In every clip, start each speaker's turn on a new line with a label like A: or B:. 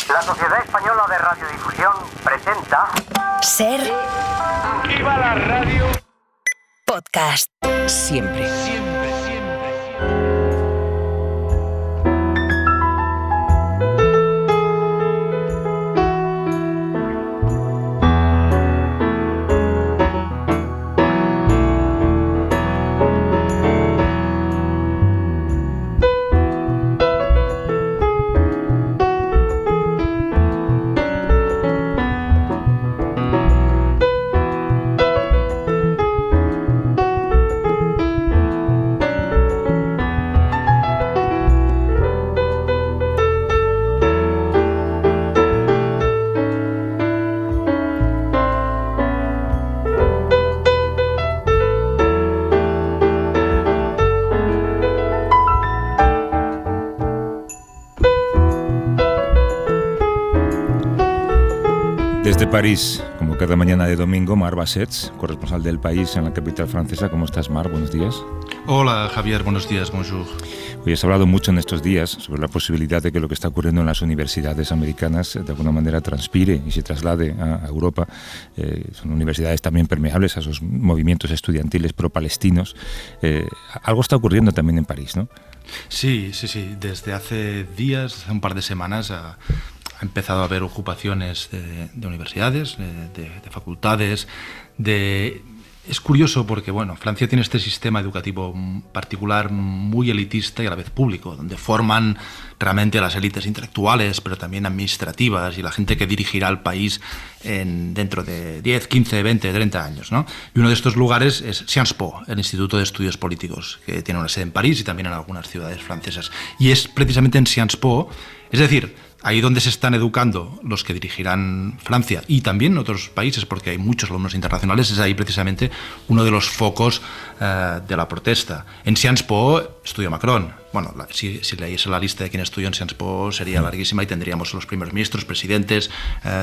A: La Sociedad Española de Radiodifusión presenta...
B: Ser...
C: ¡Viva la radio!
B: Podcast. Siempre.
D: Desde París, como cada mañana de domingo, Mar Bassets, corresponsal del País en la capital francesa. ¿Cómo estás, Mar? Buenos días.
E: Hola, Javier. Buenos días. Bonjour.
D: Hoy has hablado mucho en estos días sobre la posibilidad de que lo que está ocurriendo en las universidades americanas de alguna manera transpire y se traslade a Europa. Son universidades también permeables a esos movimientos estudiantiles pro-palestinos. Algo está ocurriendo también en París, ¿no?
E: Sí. Desde hace días, hace un par de semanas, ha empezado a haber ocupaciones de universidades, de facultades. Es curioso porque, bueno, Francia tiene este sistema educativo particular muy elitista y a la vez público, donde forman realmente a las élites intelectuales, pero también administrativas y la gente que dirigirá el país dentro de 10, 15, 20, 30 años, ¿no? Y uno de estos lugares es Sciences Po, el Instituto de Estudios Políticos, que tiene una sede en París y también en algunas ciudades francesas. Y es precisamente en Sciences Po, es decir, ahí donde se están educando los que dirigirán Francia y también otros países, porque hay muchos alumnos internacionales, es ahí precisamente uno de los focos de la protesta. En Sciences Po estudió Macron. Bueno, si leyese la lista de quienes estudió en Sciences Po sería larguísima y tendríamos los primeros ministros, presidentes,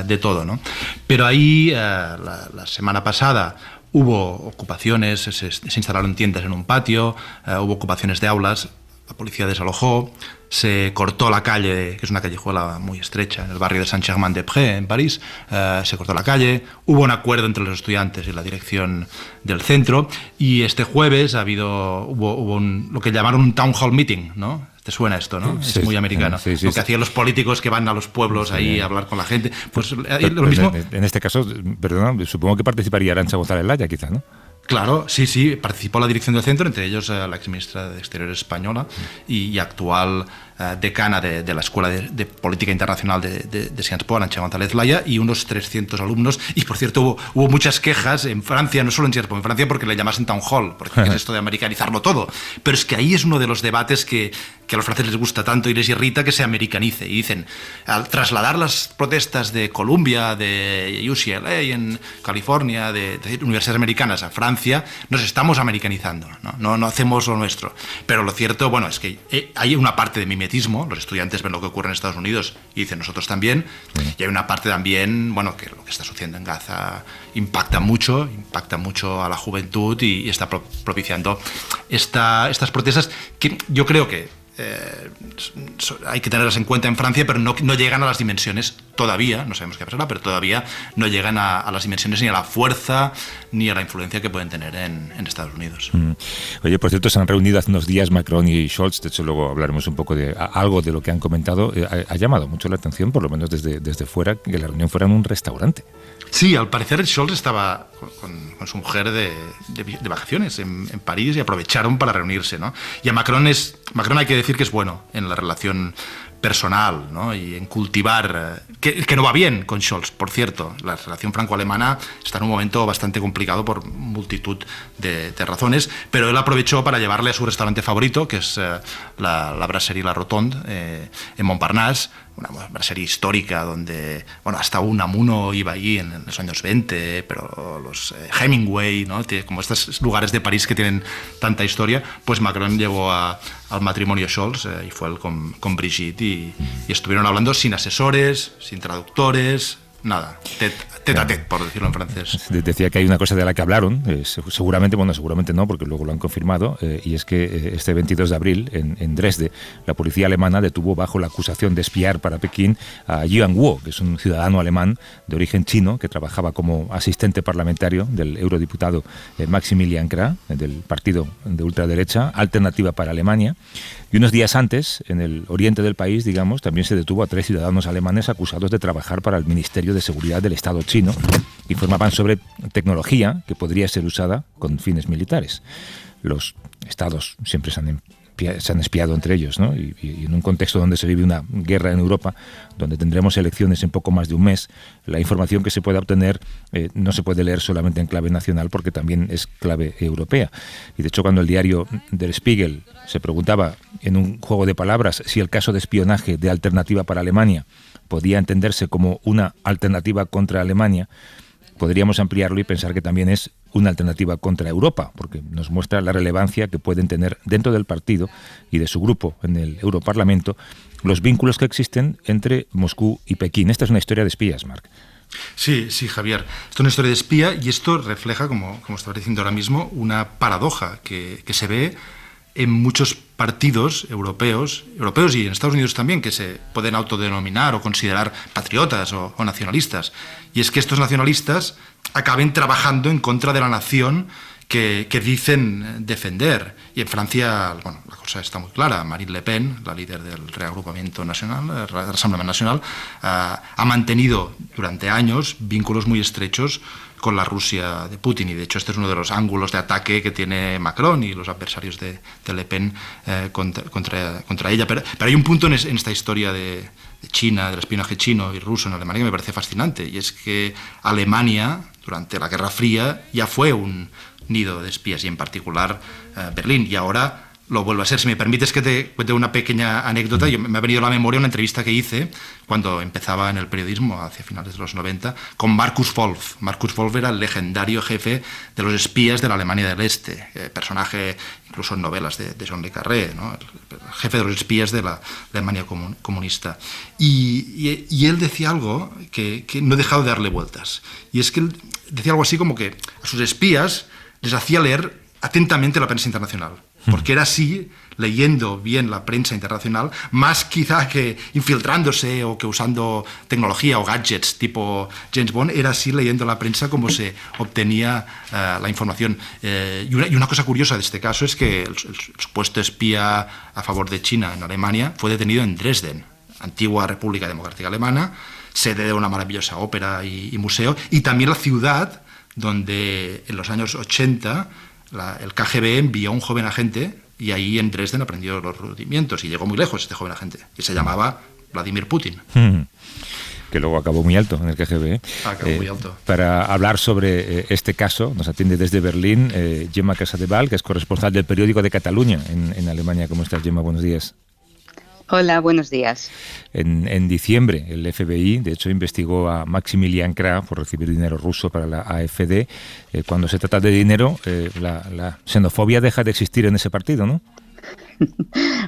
E: de todo, ¿no? Pero ahí, la semana pasada, hubo ocupaciones, se instalaron tiendas en un patio, hubo ocupaciones de aulas. La policía desalojó, se cortó la calle, que es una callejuela muy estrecha, en el barrio de Saint-Germain-des-Prés, en París. Se cortó la calle, hubo un acuerdo entre los estudiantes y la dirección del centro, y este jueves hubo lo que llamaron un town hall meeting, ¿no? ¿Te suena esto, no?
D: Sí,
E: es muy americano.
D: Sí,
E: lo que hacían los políticos que van a los pueblos ahí a hablar con la gente. Pues lo mismo.
D: En este caso, perdón, supongo que participaría Arantxa González Laya, quizá, ¿no?
E: Claro, sí, participó la dirección del centro, entre ellos la exministra de Exteriores española y actual decana de la Escuela de Política Internacional de Sciences Po, Arantxa González Laya, y unos 300 alumnos. Y, por cierto, hubo muchas quejas en Francia, no solo en Sciences Po, en Francia porque le llamasen Town Hall, porque es esto de americanizarlo todo. Pero es que ahí es uno de los debates que a los franceses les gusta tanto y les irrita que se americanice. Y dicen, al trasladar las protestas de Columbia, de UCLA en California, de universidades americanas a Francia, nos estamos americanizando, no hacemos lo nuestro. Pero lo cierto, bueno, es que hay una parte de mimetismo. Los estudiantes ven lo que ocurre en Estados Unidos y dicen nosotros también. Sí. Y hay una parte también, bueno, que lo que está sucediendo en Gaza impacta mucho a la juventud y está propiciando estas protestas que yo creo que hay que tenerlas en cuenta en Francia, pero no llegan a las dimensiones todavía, no sabemos qué pasará, pero todavía no llegan a las dimensiones ni a la fuerza ni a la influencia que pueden tener en Estados Unidos.
D: Oye, por cierto, se han reunido hace unos días Macron y Scholz, de hecho luego hablaremos un poco de algo de lo que han comentado. Ha llamado mucho la atención, por lo menos desde fuera, que la reunión fuera en un restaurante.
E: Sí, al parecer Scholz estaba con su mujer de vacaciones en París y aprovecharon para reunirse, ¿no? Y a Macron hay que decir que es bueno en la relación personal, ¿no? Y en cultivar, que no va bien con Scholz, por cierto. La relación franco-alemana está en un momento bastante complicado por multitud de razones, pero él aprovechó para llevarle a su restaurante favorito, que es la Brasserie La Rotonde, en Montparnasse, una brasserie histórica donde, bueno, hasta Unamuno iba allí en los años 20, pero los Hemingway, ¿no? Como estos lugares de París que tienen tanta historia, pues Macron llevó al matrimonio Scholz y fue él con Brigitte y estuvieron hablando sin asesores, sin traductores, nada. Tête à tête, por decirlo en francés.
D: Decía que hay una cosa de la que hablaron, seguramente no, porque luego lo han confirmado, y es que este 22 de abril, en Dresde, la policía alemana detuvo bajo la acusación de espiar para Pekín a Yuan Guo, que es un ciudadano alemán de origen chino que trabajaba como asistente parlamentario del eurodiputado Maximilian Krah, del partido de ultraderecha Alternativa para Alemania. Y unos días antes, en el oriente del país, digamos, también se detuvo a 3 ciudadanos alemanes acusados de trabajar para el Ministerio de Seguridad del Estado chino. Informaban sobre tecnología que podría ser usada con fines militares. Los estados siempre se han espiado entre ellos, ¿no? Y en un contexto donde se vive una guerra en Europa, donde tendremos elecciones en poco más de un mes, la información que se pueda obtener no se puede leer solamente en clave nacional, porque también es clave europea. Y de hecho, cuando el diario Der Spiegel se preguntaba en un juego de palabras si el caso de espionaje de Alternativa para Alemania podía entenderse como una alternativa contra Alemania, podríamos ampliarlo y pensar que también es una alternativa contra Europa, porque nos muestra la relevancia que pueden tener dentro del partido y de su grupo en el Europarlamento los vínculos que existen entre Moscú y Pekín. Esta es una historia de espías, Marc.
E: Sí, Javier. Esto es una historia de espía y esto refleja, como estaba diciendo ahora mismo, una paradoja que se ve en muchos partidos europeos y en Estados Unidos también, que se pueden autodenominar o considerar patriotas o nacionalistas. Y es que estos nacionalistas acaben trabajando en contra de la nación que dicen defender. Y en Francia, bueno, la cosa está muy clara. Marine Le Pen, la líder del Reagrupamiento Nacional, el Rassemblement National, ha mantenido durante años vínculos muy estrechos con la Rusia de Putin, y de hecho este es uno de los ángulos de ataque que tiene Macron y los adversarios de Le Pen contra ella. Pero hay un punto en esta historia de China, del espionaje chino y ruso en Alemania, que me parece fascinante, y es que Alemania, durante la Guerra Fría, ya fue un nido de espías, y en particular Berlín, y ahora lo vuelvo a ser. Si me permites que te cuente una pequeña anécdota, me ha venido a la memoria una entrevista que hice cuando empezaba en el periodismo, hacia finales de los 90, con Markus Wolf. Markus Wolf era el legendario jefe de los espías de la Alemania del Este, personaje incluso en novelas de John le Carré, ¿no? El jefe de los espías de la Alemania comunista. Y él decía algo que no he dejado de darle vueltas, y es que él decía algo así como que a sus espías les hacía leer atentamente la prensa internacional, porque era así, leyendo bien la prensa internacional, más quizá que infiltrándose o que usando tecnología o gadgets tipo James Bond, era así leyendo la prensa como se obtenía la información. Y una cosa curiosa de este caso es que el supuesto espía a favor de China en Alemania fue detenido en Dresden, antigua República Democrática Alemana, sede de una maravillosa ópera y museo, y también la ciudad donde en los años 80 el KGB envió a un joven agente, y ahí en Dresden aprendió los rudimientos y llegó muy lejos este joven agente, que se llamaba Vladimir Putin.
D: Que luego acabó muy alto en el KGB.
E: Acabó muy alto.
D: Para hablar sobre este caso, nos atiende desde Berlín Gemma Casadevall, que es corresponsal del periódico de Cataluña en Alemania. ¿Cómo estás, Gemma? Buenos días.
F: Hola, buenos días.
D: En diciembre, el FBI, de hecho, investigó a Maximilian Krah por recibir dinero ruso para la AfD. Cuando se trata de dinero, la xenofobia deja de existir en ese partido, ¿no?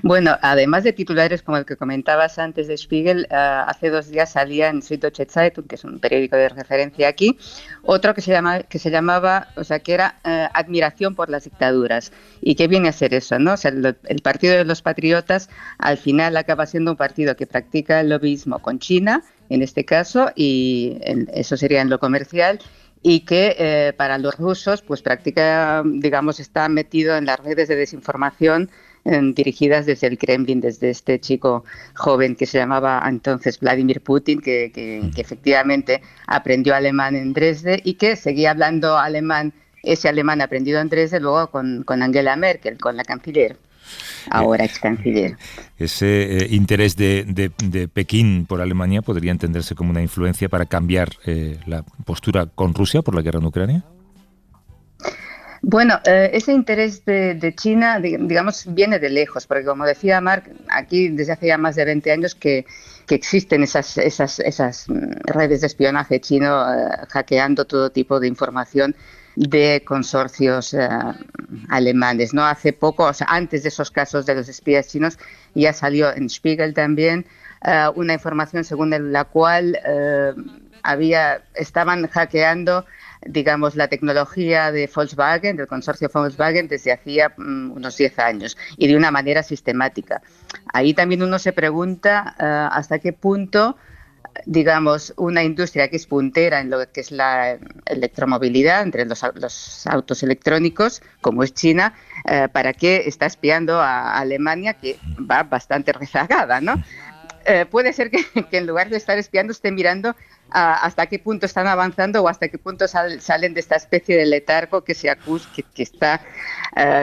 F: Bueno, además de titulares como el que comentabas antes de Spiegel, hace 2 días salía en Süddeutsche Zeitung, que es un periódico de referencia aquí, otro que se llamaba, o sea, que era admiración por las dictaduras. ¿Y qué viene a ser eso, no? O sea, el Partido de los Patriotas al final acaba siendo un partido que practica el lobbyismo con China, en este caso, y eso sería en lo comercial, y que para los rusos pues practica, digamos, está metido en las redes de desinformación dirigidas desde el Kremlin, desde este chico joven que se llamaba entonces Vladimir Putin, que efectivamente aprendió alemán en Dresde y que seguía hablando alemán, ese alemán aprendido en Dresde, luego con Angela Merkel, con la canciller, ahora ex canciller.
D: Ese interés de Pekín por Alemania podría entenderse como una influencia para cambiar la postura con Rusia por la guerra en Ucrania.
F: Bueno, ese interés de China, digamos, viene de lejos, porque como decía Marc, aquí desde hace ya más de 20 años que existen esas redes de espionaje chino hackeando todo tipo de información de consorcios alemanes, ¿no? Hace poco, o sea, antes de esos casos de los espías chinos, ya salió en Spiegel también una información según la cual estaban hackeando, digamos, la tecnología de Volkswagen, del consorcio Volkswagen, desde hacía unos 10 años y de una manera sistemática. Ahí también uno se pregunta hasta qué punto, digamos, una industria que es puntera en lo que es la electromovilidad, entre los autos electrónicos, como es China, ¿para qué está espiando a Alemania, que va bastante rezagada, ¿no? Puede ser que en lugar de estar espiando esté mirando hasta qué punto están avanzando o hasta qué punto salen de esta especie de letargo que está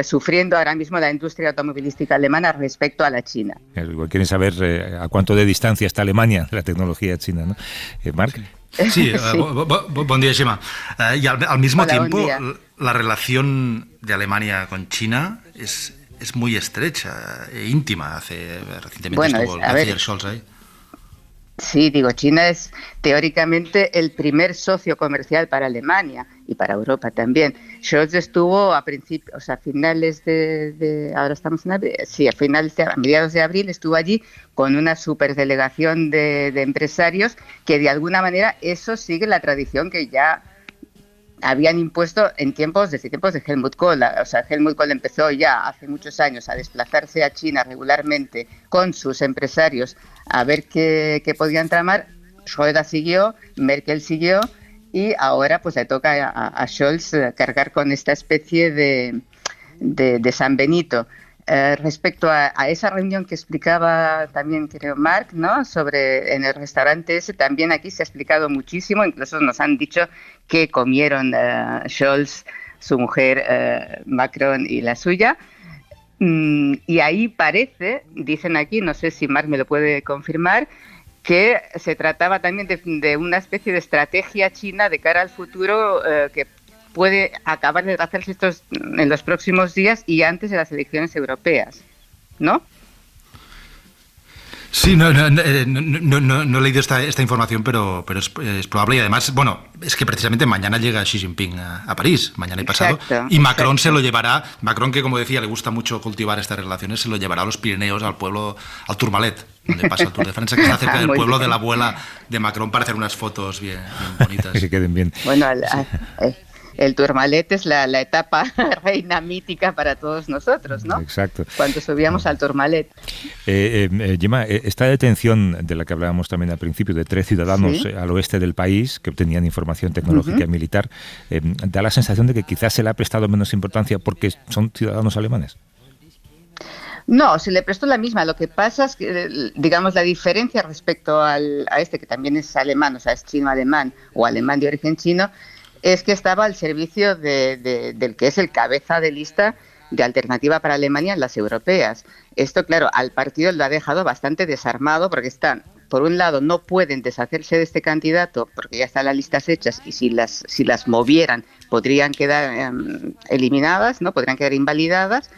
F: sufriendo ahora mismo la industria automovilística alemana respecto a la China.
D: Igual quieren saber a cuánto de distancia está Alemania de la tecnología china, ¿no? Marc.
E: Sí, buen día, Gemma. Y al mismo
F: Hola,
E: tiempo, la relación de Alemania con China es muy estrecha e íntima. Recientemente estuvo el canciller Scholz ahí.
F: Sí, digo, China es teóricamente el primer socio comercial para Alemania y para Europa también. Scholz estuvo a finales ahora estamos en abril, sí, a mediados de abril estuvo allí con una superdelegación de empresarios que de alguna manera eso sigue la tradición que ya habían impuesto desde tiempos de Helmut Kohl. Helmut Kohl empezó ya hace muchos años a desplazarse a China regularmente con sus empresarios a ver qué podían tramar. Schröder siguió, Merkel siguió y ahora pues le toca a Scholz cargar con esta especie de San Benito. Respecto a esa reunión que explicaba también, creo, Marc, ¿no?, sobre en el restaurante ese, también aquí se ha explicado muchísimo, incluso nos han dicho que comieron Scholz, su mujer, Macron y la suya. Y ahí parece, dicen aquí, no sé si Marc me lo puede confirmar, que se trataba también de una especie de estrategia china de cara al futuro que puede acabar de hacerse en los próximos días y antes de las elecciones europeas, ¿no?
E: Sí, no he leído esta información, pero es probable. Y además, bueno, es que precisamente mañana llega Xi Jinping a París, mañana y pasado,
F: exacto,
E: y Macron se lo llevará. Macron, que como decía, le gusta mucho cultivar estas relaciones, se lo llevará a los Pirineos, al pueblo, al Tourmalet, donde pasa el Tour de Francia, que está cerca del pueblo de la abuela de Macron, para hacer unas fotos bien bonitas.
D: Que queden bien.
F: Bueno, el Tourmalet es la etapa reina mítica para todos nosotros, ¿no?
D: Exacto.
F: Cuando subíamos al Tourmalet.
D: Gemma, esta detención de la que hablábamos también al principio, de 3 ciudadanos al oeste del país que obtenían información tecnológica y militar, da la sensación de que quizás se le ha prestado menos importancia porque son ciudadanos alemanes.
F: No, se le prestó la misma. Lo que pasa es que, digamos, la diferencia respecto a este, que también es alemán, o sea, es chino-alemán o alemán de origen chino, es que estaba al servicio del que es el cabeza de lista de Alternativa para Alemania en las europeas. Esto, claro, al partido lo ha dejado bastante desarmado porque por un lado, no pueden deshacerse de este candidato porque ya están las listas hechas y si las movieran podrían quedar eliminadas, ¿no? Podrían quedar invalidadas.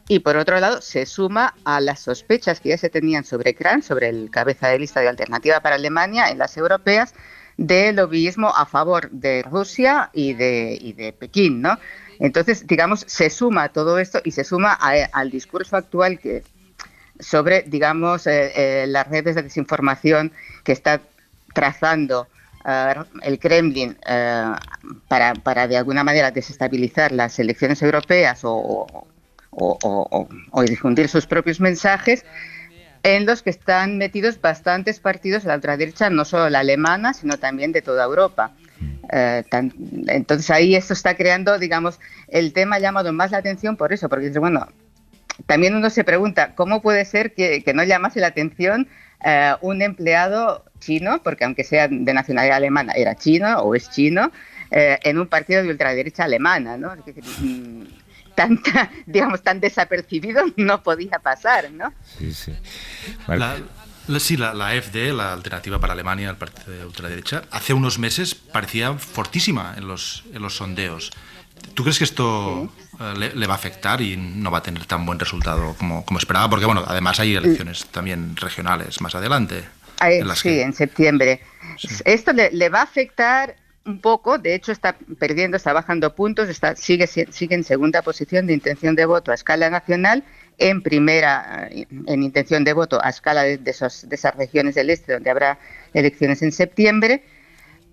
F: Y por otro lado, se suma a las sospechas que ya se tenían sobre Kran, sobre el cabeza de lista de Alternativa para Alemania en las europeas, de lobbyismo a favor de Rusia y de Pekín, ¿no? Entonces, digamos, se suma todo esto y se suma al discurso actual sobre, digamos, las redes de desinformación que está trazando el Kremlin para de alguna manera desestabilizar las elecciones europeas o difundir sus propios mensajes, en los que están metidos bastantes partidos de la ultraderecha, no solo la alemana, sino también de toda Europa. Entonces ahí esto está creando, digamos, el tema ha llamado más la atención por eso, porque bueno, también uno se pregunta cómo puede ser que no llamase la atención un empleado chino, porque aunque sea de nacionalidad alemana, era chino o es chino, en un partido de ultraderecha alemana, ¿no? Tan desapercibido no podía pasar, ¿no?
D: Sí. Vale.
E: La AfD, la Alternativa para Alemania, el partido de ultraderecha, hace unos meses parecía fortísima en los sondeos. ¿Tú crees que esto le va a afectar y no va a tener tan buen resultado como esperaba? Porque, bueno, además hay elecciones también regionales más adelante.
F: En septiembre. Sí. Esto le va a afectar un poco, de hecho está bajando puntos, sigue en segunda posición de intención de voto a escala nacional, en primera en intención de voto a escala de esas regiones del este donde habrá elecciones en septiembre,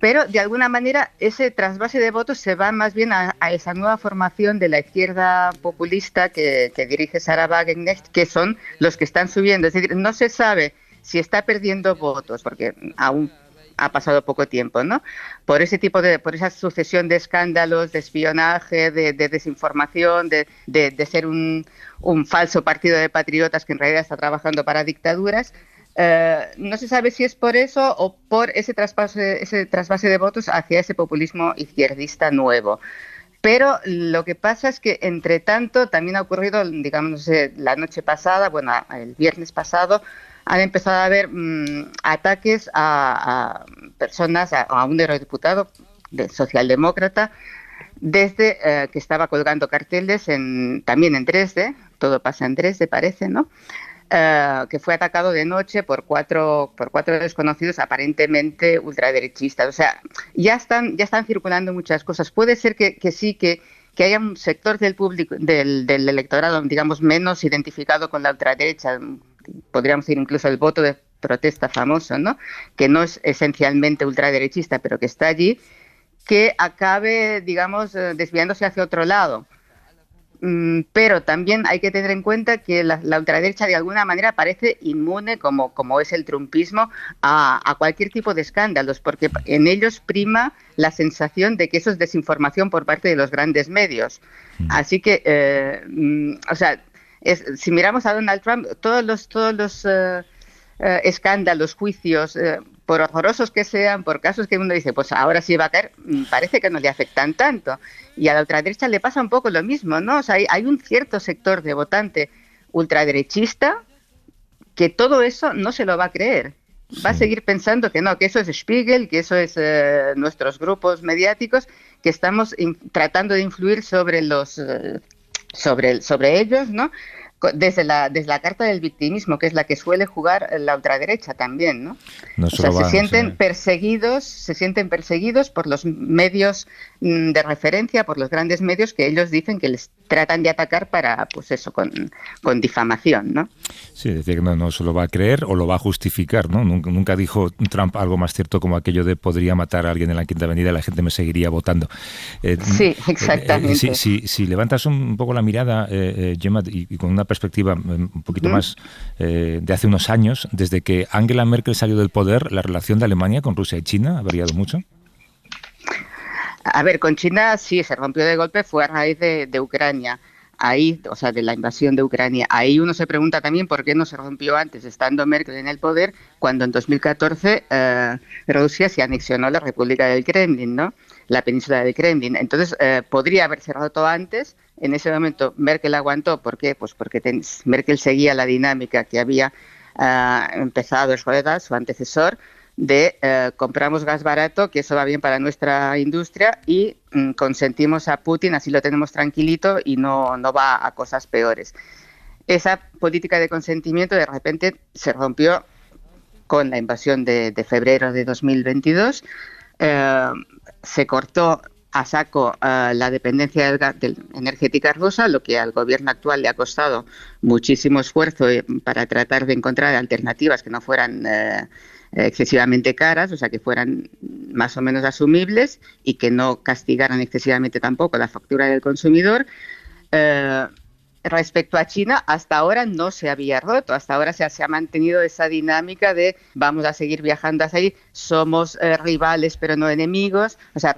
F: Pero de alguna manera ese trasvase de votos se va más bien a esa nueva formación de la izquierda populista que dirige Sarah Wagenknecht, que son los que están subiendo. Es decir, no se sabe si está perdiendo votos, porque aún ha pasado poco tiempo, ¿no? Por esa sucesión de escándalos, de espionaje, de desinformación, de ser un falso partido de patriotas que en realidad está trabajando para dictaduras. No se sabe si es por eso o por ese trasvase de votos hacia ese populismo izquierdista nuevo. Pero lo que pasa es que, entre tanto, también ha ocurrido, digamos, la noche pasada, bueno, el viernes pasado, han empezado a haber ataques a personas, a un eurodiputado socialdemócrata, desde que estaba colgando carteles también en Dresde, todo pasa en Dresde, parece, ¿no? Que fue atacado de noche por cuatro desconocidos aparentemente ultraderechistas. O sea, ya están circulando muchas cosas. Puede ser que sí, que haya un sector del público, del electorado, digamos, menos identificado con la ultraderecha, podríamos decir incluso el voto de protesta famoso, ¿no? Que no es esencialmente ultraderechista, pero que está allí, que acabe, digamos, desviándose hacia otro lado. Pero también hay que tener en cuenta que la ultraderecha de alguna manera parece inmune, como es el trumpismo, a cualquier tipo de escándalos, porque en ellos prima la sensación de que eso es desinformación por parte de los grandes medios. Así que, o sea, si miramos a Donald Trump, todos los escándalos, juicios, por horrorosos que sean, por casos que uno dice, pues ahora sí va a caer, parece que no le afectan tanto. Y a la ultraderecha le pasa un poco lo mismo, ¿no? O sea, hay un cierto sector de votante ultraderechista que todo eso no se lo va a creer. Va a seguir pensando que no, que eso es Spiegel, que eso es nuestros grupos mediáticos, que estamos tratando de influir sobre ellos, ¿no? Desde la carta del victimismo, que es la que suele jugar la ultraderecha también, ¿no? Se sienten perseguidos por los medios de referencia, por los grandes medios que ellos dicen que les tratan de atacar para, pues eso, con difamación, ¿no?
D: Sí, decía que no se lo va a creer o lo va a justificar, ¿no? Nunca dijo Trump algo más cierto como aquello de podría matar a alguien en la Quinta Avenida y la gente me seguiría votando.
F: Sí, exactamente.
D: Si levantas un poco la mirada, Gemma, y con una perspectiva un poquito más de hace unos años, desde que Angela Merkel salió del poder, la relación de Alemania con Rusia y China ha variado mucho.
F: A ver, con China sí, se rompió de golpe, fue a raíz de Ucrania. Ahí, o sea, de la invasión de Ucrania. Ahí uno se pregunta también por qué no se rompió antes, estando Merkel en el poder, cuando en 2014 Rusia se anexionó a la República del Kremlin, ¿no? La península del Kremlin. Entonces, podría haberse roto antes. En ese momento Merkel aguantó. ¿Por qué? Pues porque Merkel seguía la dinámica que había empezado Schröder, su antecesor, de compramos gas barato, que eso va bien para nuestra industria, y consentimos a Putin, así lo tenemos tranquilito y no va a cosas peores. Esa política de consentimiento de repente se rompió con la invasión de febrero de 2022, se cortó a saco la dependencia energética rusa, lo que al gobierno actual le ha costado muchísimo esfuerzo para tratar de encontrar alternativas que no fueran excesivamente caras, o sea, que fueran más o menos asumibles y que no castigaran excesivamente tampoco la factura del consumidor. Respecto a China, hasta ahora no se había roto, hasta ahora se ha mantenido esa dinámica de vamos a seguir viajando hacia ahí, somos rivales pero no enemigos. O sea,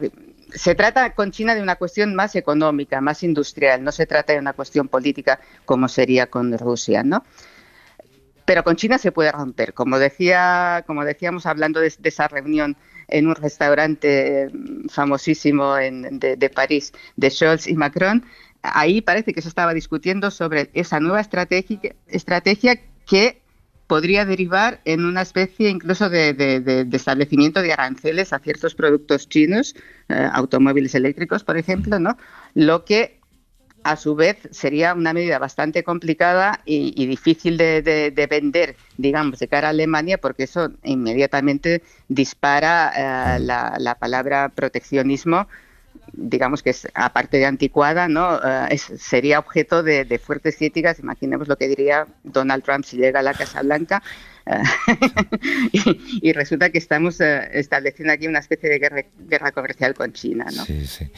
F: se trata con China de una cuestión más económica, más industrial, no se trata de una cuestión política como sería con Rusia, ¿no? Pero con China se puede romper. Como decíamos hablando de esa reunión en un restaurante famosísimo de París, de Scholz y Macron, ahí parece que se estaba discutiendo sobre esa nueva estrategia que podría derivar en una especie incluso de establecimiento de aranceles a ciertos productos chinos, automóviles eléctricos, por ejemplo, ¿no? Lo que a su vez sería una medida bastante complicada y difícil de vender, digamos, de cara a Alemania, porque eso inmediatamente dispara la palabra proteccionismo, digamos que es, aparte de anticuada, ¿no? Sería objeto de fuertes críticas. Imaginemos lo que diría Donald Trump si llega a la Casa Blanca, Y resulta que estamos estableciendo aquí una especie de guerra comercial con China, ¿no?
D: Sí, sí.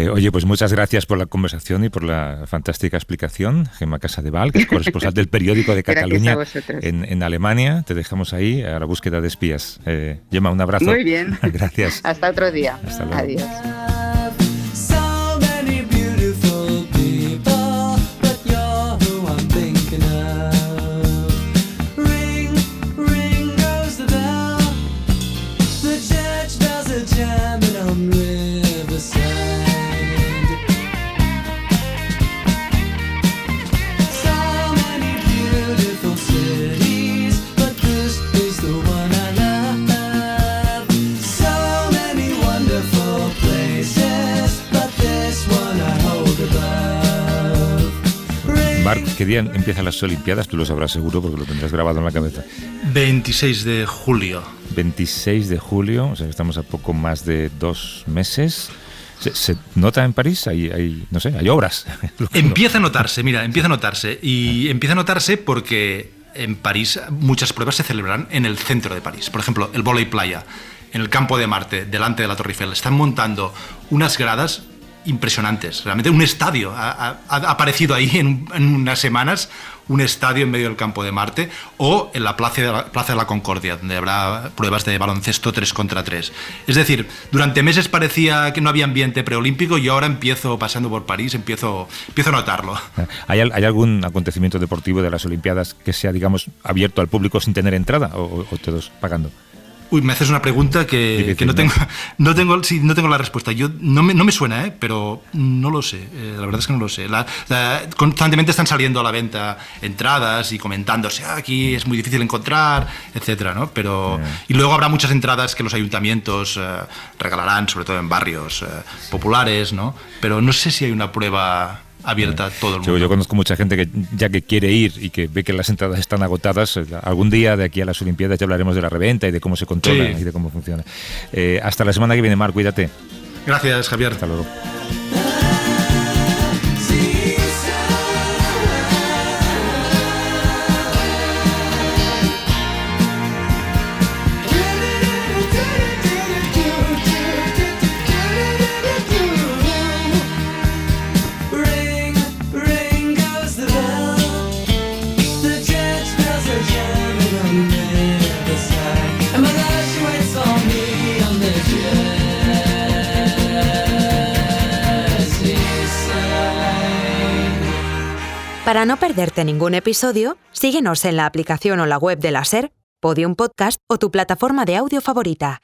D: Oye, pues muchas gracias por la conversación y por la fantástica explicación. Gemma Casadevall, que es corresponsal del Periódico de Cataluña en Alemania. Te dejamos ahí a la búsqueda de espías. Gemma, un abrazo.
F: Muy bien.
D: Gracias.
F: Hasta otro día.
D: Hasta luego.
F: Adiós.
D: Marc, ¿qué día empiezan las Olimpiadas? Tú lo sabrás seguro porque lo tendrás grabado en la cabeza.
E: 26 de julio.
D: 26 de julio, o sea, estamos a poco más de 2 meses. ¿Se nota en París? Hay obras.
E: Empieza a notarse, empieza a notarse. Y empieza a notarse porque en París muchas pruebas se celebrarán en el centro de París. Por ejemplo, el vóley playa, en el campo de Marte, delante de la Torre Eiffel. Están montando unas gradas impresionantes. Realmente un estadio ha aparecido ahí en unas semanas, un estadio en medio del campo de Marte, o en la Plaza de la Concordia, donde habrá pruebas de baloncesto 3 contra 3. Es decir, durante meses parecía que no había ambiente preolímpico y ahora pasando por París, empiezo a notarlo.
D: ¿Hay algún acontecimiento deportivo de las Olimpiadas que sea, digamos, abierto al público sin tener entrada o todos pagando?
E: Uy, me haces una pregunta que no tengo la respuesta. Yo no me suena, pero no lo sé. La verdad es que no lo sé. Constantemente están saliendo a la venta entradas y comentándose, aquí es muy difícil encontrar, etcétera, ¿no? Y luego habrá muchas entradas que los ayuntamientos regalarán, sobre todo en barrios populares, ¿no? Pero no sé si hay una prueba abierta a todo el mundo.
D: Yo conozco mucha gente que quiere ir y que ve que las entradas están agotadas. Algún día de aquí a las Olimpiadas ya hablaremos de la reventa y de cómo se controla y de cómo funciona. Hasta la semana que viene, Marc, cuídate.
E: Gracias, Javier.
D: Hasta luego.
G: Para no perderte ningún episodio, síguenos en la aplicación o la web de la SER, Podium Podcast o tu plataforma de audio favorita.